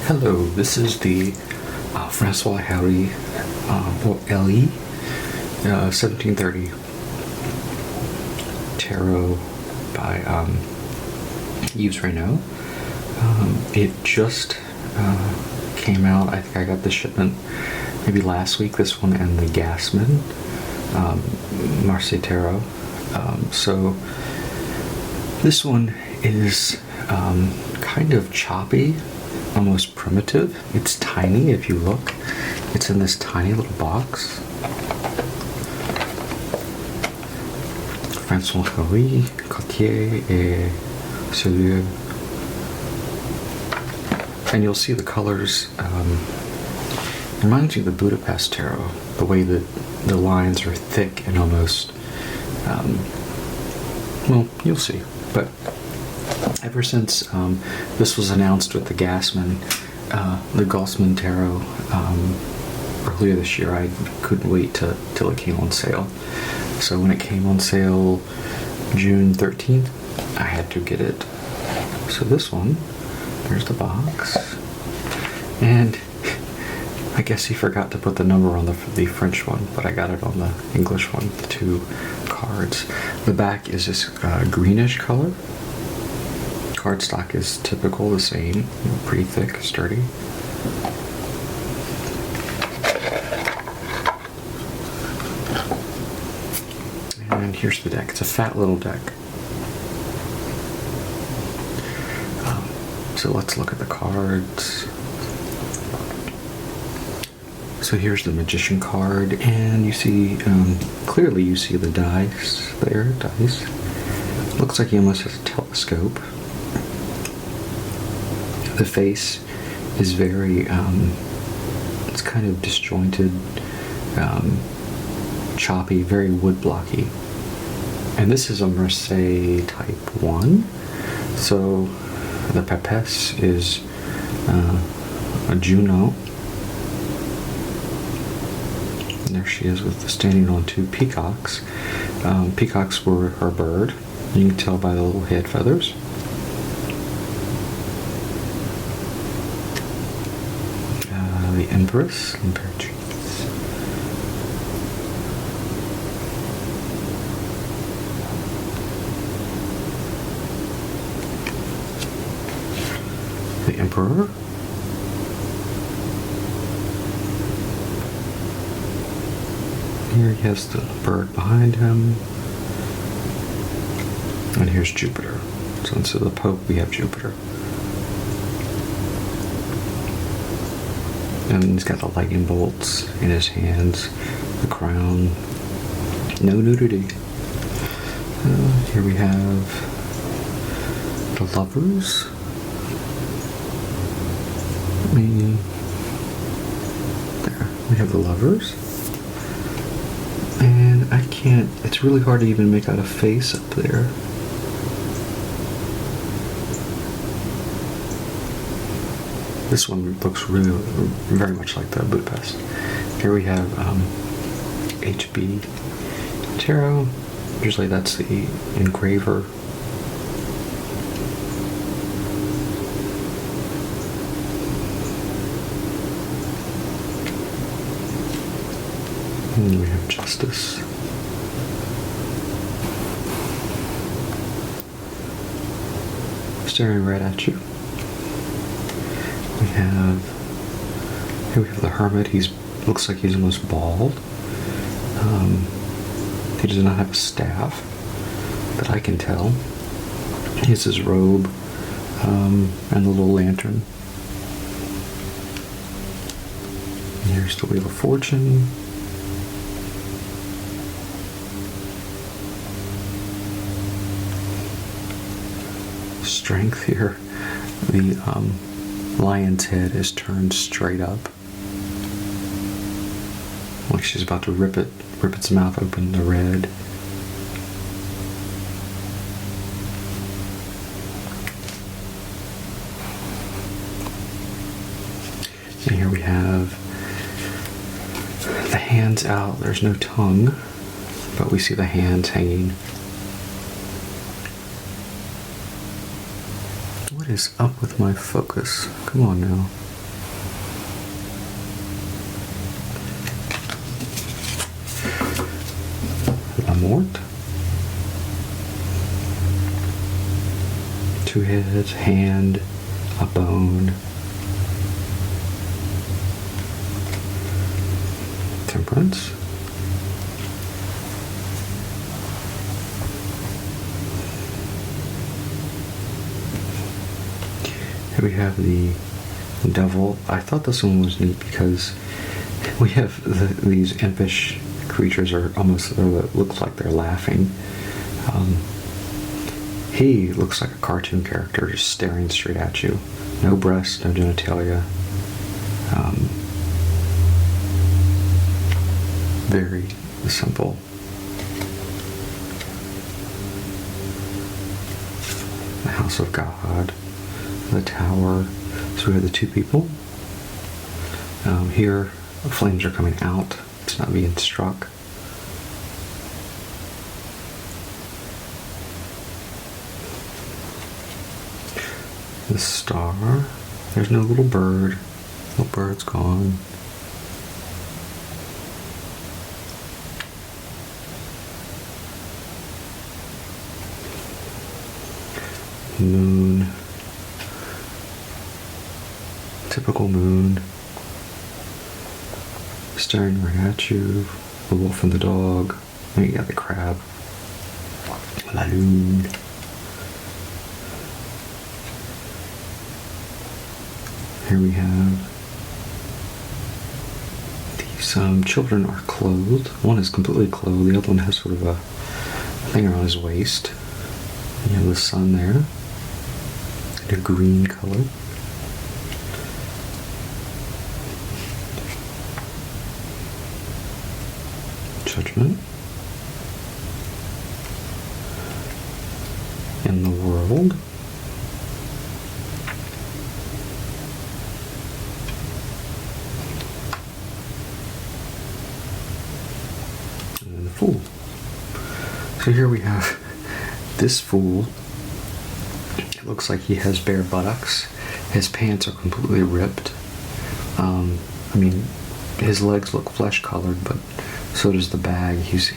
Hello, this is the Fançois Heri or Heri 1730 tarot by Yves Reynaud. It just came out. I think I got the shipment maybe last week, this one and the Gasman Marseille Tarot. So this one is kind of choppy, almost primitive. It's tiny if you look. It's in this tiny little box. Fançois, Heri, Cotier, et Celui. And you'll see the colors. Reminds you of the Budapest Tarot, the way that the lines are thick and almost, well, you'll see. But ever since this was announced with the Gasman, the Gasman Tarot, earlier this year, I couldn't wait till it came on sale. So when it came on sale June 13th, I had to get it. So this one, there's the box. And I guess he forgot to put the number on the French one, but I got it on the English one, the two cards. The back is this greenish color. Cardstock is typical, the same, pretty thick, sturdy. And here's the deck. It's a fat little deck. So let's look at the cards. So here's the Magician card, and you see, clearly you see the dice there, Looks like he almost has a telescope. The face is very, it's kind of disjointed, choppy, very woodblocky. And this is a Marseille type 1. So the Papesse is a Junon. And there she is standing on two peacocks. Peacocks were her bird. You can tell by the little head feathers. The Empress, Imperatrice. The Emperor. Here he has the bird behind him. And here's Jupiter. So instead of the Pope, we have Jupiter. And he's got the lightning bolts in his hands, the crown. No nudity. Here we have the Lovers. There, we have the Lovers. And I can't, it's really hard to even make out a face up there. This one looks really, very much like the Budapest. Here we have HB Tarot. Usually that's the engraver. And we have Justice. Staring right at you. Here we have the Hermit. Looks like he's almost bald. He does not have a staff that I can tell. He has his robe and the little lantern. And here's the Wheel of Fortune. Strength here. The lion's head is turned straight up, like she's about to rip its mouth open, the red. And here we have the hands out. There's no tongue, but we see the hands hanging. What is up with my focus? Come on now. mort. 2 heads, hand, a bone. Temperance. Here we have the devil. I thought this one was neat because we have these impish creatures are almost, looks like they're laughing. He looks like a cartoon character just staring straight at you. No breasts, no genitalia. Very simple. The house of God. The tower. So we have the 2 people. Here, flames are coming out. It's not being struck. The star. There's no little bird. Little bird's gone. Moon. Typical moon. Staring right at you. The wolf and the dog. And you got the crab. La lune. Here we have these children are clothed. One is completely clothed. The other one has sort of a thing around his waist. You have the sun there. A green color. Judgment. In the world. And then the Fool. So here we have this Fool. It looks like he has bare buttocks. His pants are completely ripped. I mean, his legs look flesh-colored, but so does the bag. He's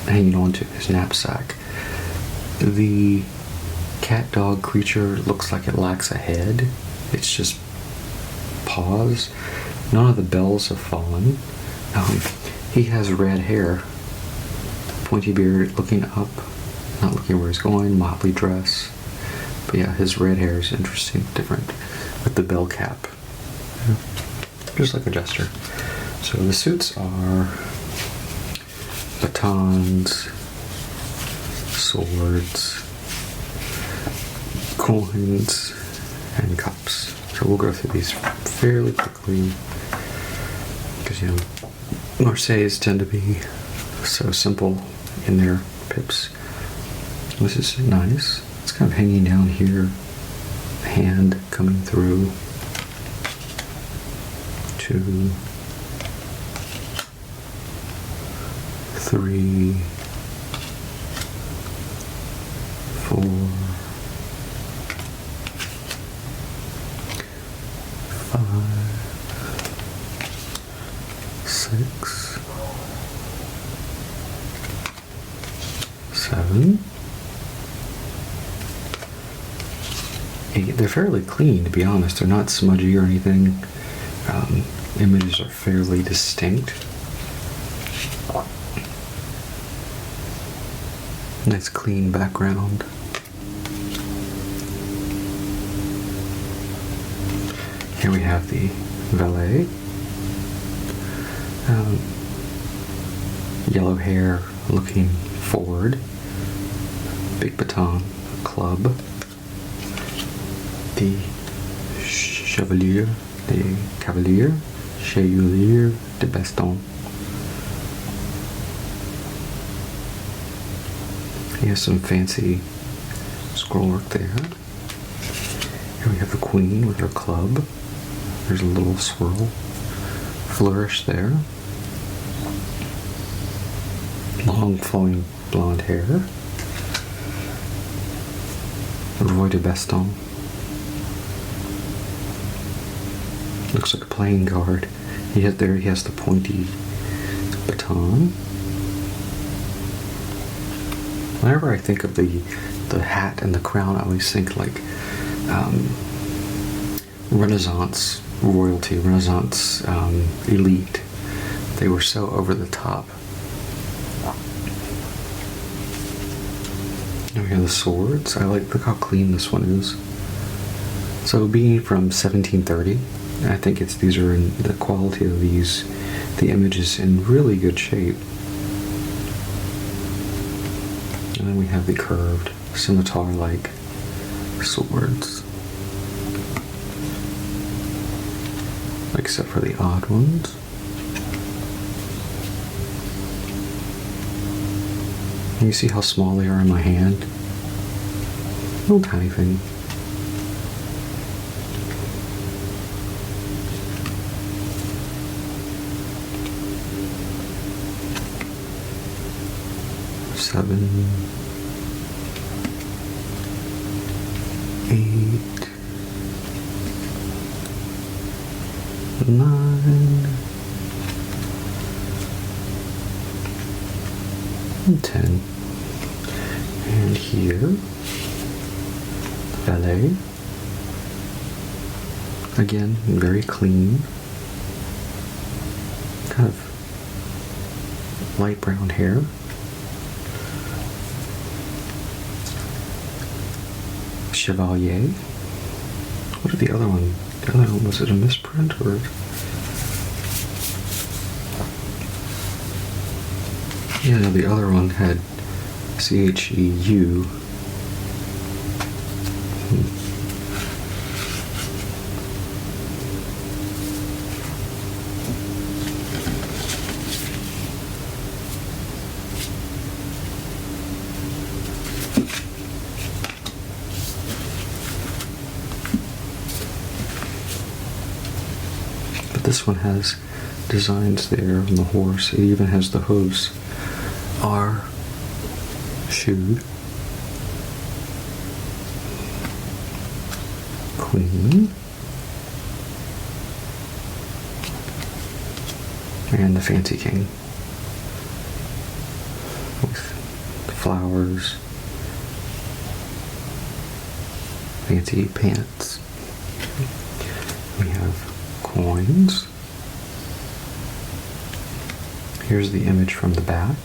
hanging on to his knapsack. The cat-dog creature looks like it lacks a head. It's just paws. None of the bells have fallen. He has red hair, pointy beard, looking up, not looking where he's going, motley dress. But yeah, his red hair is interesting, different, with the bell cap. Yeah. Just like a jester. So the suits are batons, swords, coins, and cups. So we'll go through these fairly quickly because, you know, Marseilles tend to be so simple in their pips. This is nice. It's kind of hanging down here. Hand coming through. 2, 3, 4, 5, 6, 7, 8. They're fairly clean, to be honest. They're not smudgy or anything. Images are fairly distinct. Nice clean background. Here we have the valet. Yellow hair looking forward. Big baton, club. The chevalier, the cavalier, chevalier de baston. He has some fancy scroll work there. Here we have the queen with her club. There's a little swirl, flourish there. Long flowing blonde hair. Roi de baston. Looks like a playing card. He has the pointy baton. Whenever I think of the hat and the crown, I always think like Renaissance royalty, Renaissance elite. They were so over the top. And we have the swords. Look how clean this one is. So being from 1730, I think these are in the quality of the image is in really good shape. And then we have the curved scimitar-like swords. Except for the odd ones. And you see how small they are in my hand? Little tiny thing. Seven, 8, 9, and 10. And here, valet. Again, very clean. Kind of light brown hair. Chevalier. What did the other one? The other one, was it a misprint or? Yeah, no, the other one had CHEU. This one has designs there on the horse. It even has the hooves are shoed. Queen. And the Fancy King. With flowers. Fancy pants. We have coins. Here's the image from the back.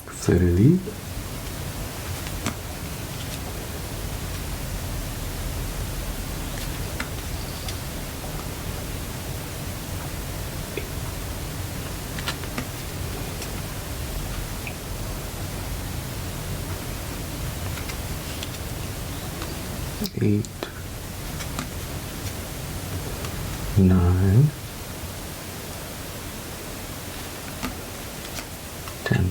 Fleur-de-lis. Eight, 9, 10.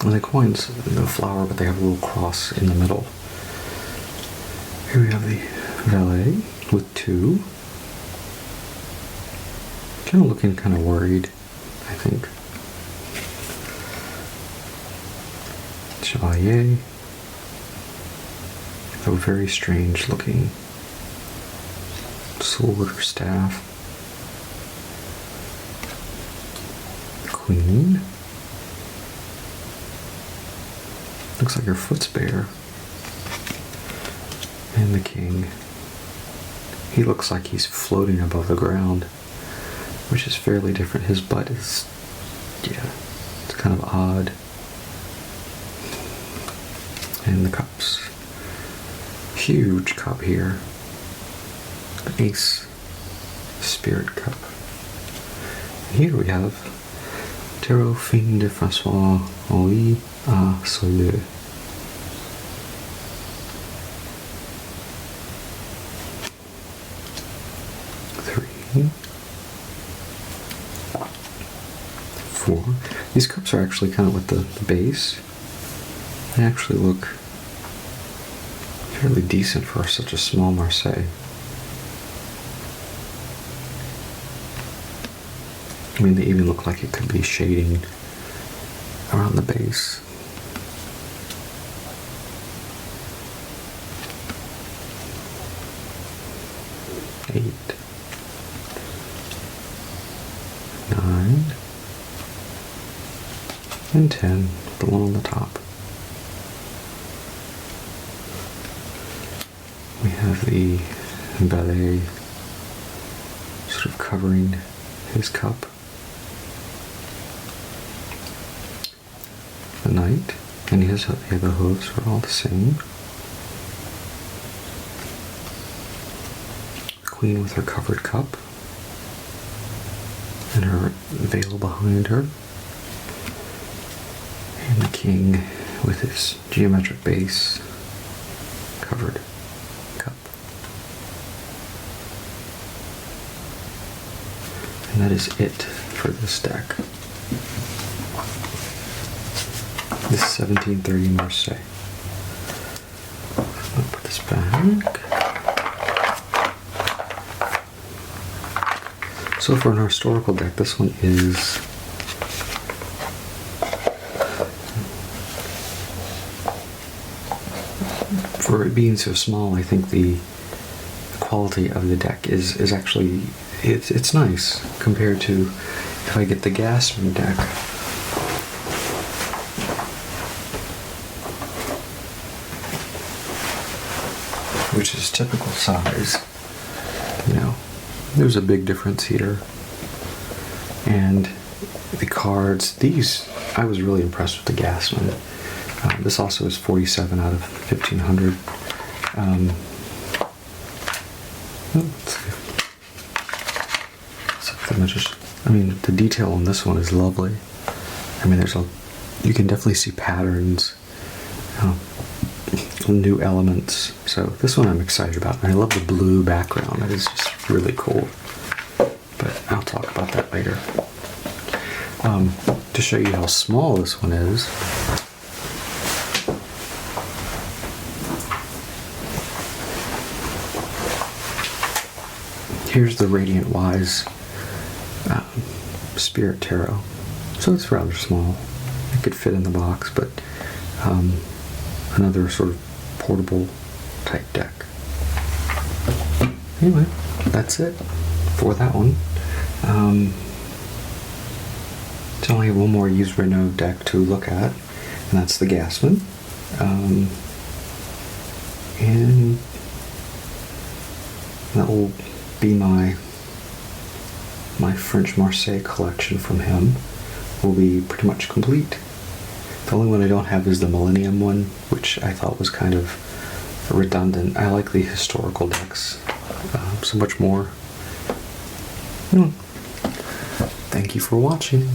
And the coins, no flower, but they have a little cross in the middle. Here we have the valet with 2. Kind of looking kind of worried, I think. Chevalier. A very strange looking sword or staff. Queen. Looks like her foot's bare. And the king. He looks like he's floating above the ground, which is fairly different. His butt is, yeah, it's kind of odd. And the cups. Huge cup here. An ace spirit cup. Here we have Tarot Fin de Fançois Henri à Soleil. Three. 4. These cups are actually kind of with the base. They actually look fairly decent for such a small Marseille. I mean, they even look like it could be shading around the base. and 10, the one on the top. We have the ballet sort of covering his cup. The knight, and the other hooves are all the same. Queen with her covered cup, and her veil behind her. And the king with his geometric base covered cup. And that is it for this deck. This is 1730 Marseille. I'll put this back. So for an historical deck, this one is for it being so small, I think the quality of the deck is actually it's nice compared to if I get the Gassman deck. Which is typical size. You know, there's a big difference here. And the cards, these, I was really impressed with the Gassman. This also is 47 out of 1500. Let's see. So images. I mean, the detail on this one is lovely. I mean, you can definitely see patterns, new elements. So this one I'm excited about. And I love the blue background. That is just really cool. But I'll talk about that later. To show you how small this one is, here's the Radiant Wise Spirit Tarot. So it's rather small. It could fit in the box, but another sort of portable type deck. Anyway, that's it for that one. So I only have one more Yves Reynaud deck to look at, and that's the Gassman. And that will be my French Marseille collection from him. Will be pretty much complete. The only one I don't have is the Millennium one, which I thought was kind of redundant. I like the historical decks so much more. Thank you for watching.